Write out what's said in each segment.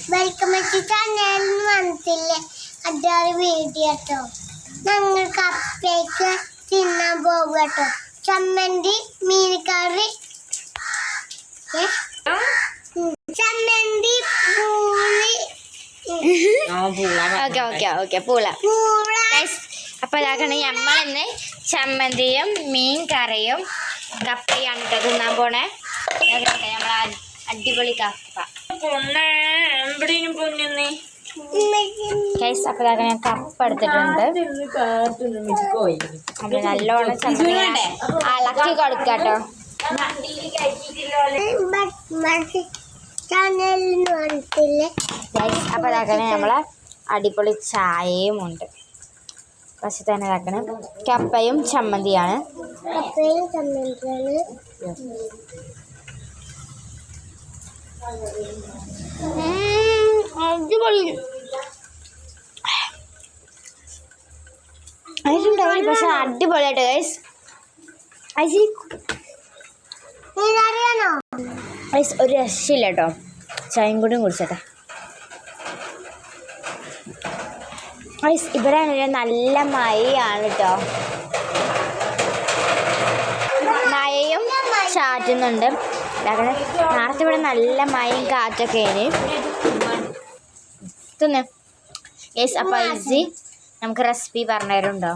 Welcome to channel വന്നിട്ടില്ലേ അതൊരു video കേട്ടോ. ഞങ്ങൾ കപ്പയ്ക്ക് തിന്നാൻ പോകും കേട്ടോ. ചമ്മന്തി, മീൻകറി, ചമ്മന്തി, പൂളി. പൂള. അപ്പൊ ഇതാക്കണ നമ്മളിന്ന് ചമ്മന്തിയും മീൻ കറിയും കപ്പയാണ് കേട്ടോ തിന്നാൻ പോണേ. നമ്മളെ അടിപൊളി കപ്പ. അപ്പൊ ഞാൻ കപ്പ എടുത്തിട്ടുണ്ട്. അപ്പൊ നല്ലോണം ചമ്മന്തി ഇളക്കി കൊടുക്കാട്ടോ. അപ്പൊ ഇതാക്കണേ നമ്മളെ അടിപൊളി ചായയും ഉണ്ട്. പക്ഷെ തന്നെ ഇതാക്കണം കപ്പയും ചമ്മന്തിയാണ്. അടിപൊളി അതിലുണ്ടാവില്ല, പക്ഷെ അടിപൊളിയായിട്ട് ഗൈസ്. ഒരു രക്ഷയില്ല കേട്ടോ. ചായയും കൂടിയും കുടിച്ചട്ടെ ഗൈസ്. ഇവിടെ നല്ല മഴയാണ് കേട്ടോ. മഴയും ചാറ്റുന്നുണ്ട്. നേരത്തെ ഇവിടെ നല്ല മഴയും കാറ്റൊക്കെ ആണ് തിന്ന് ഗൈസ്. അപ്പൊ ഐസി നമുക്ക് റെസിപ്പി പറഞ്ഞു തരുന്നുണ്ടോ?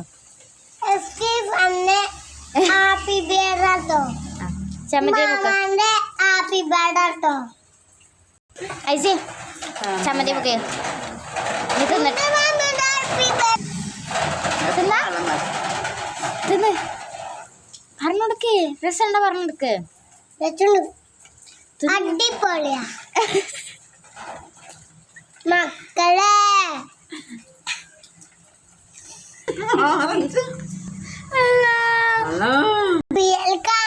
ചമ്മന്തി ഐസി ചമ്മന്തി മുക്കേ തിന്ന് പറഞ്ഞെടുക്ക്. രസമുണ്ടോ? പറഞ്ഞെടുക്ക്. അടിപൊളിയാ മക്കളെ. വെൽക്കം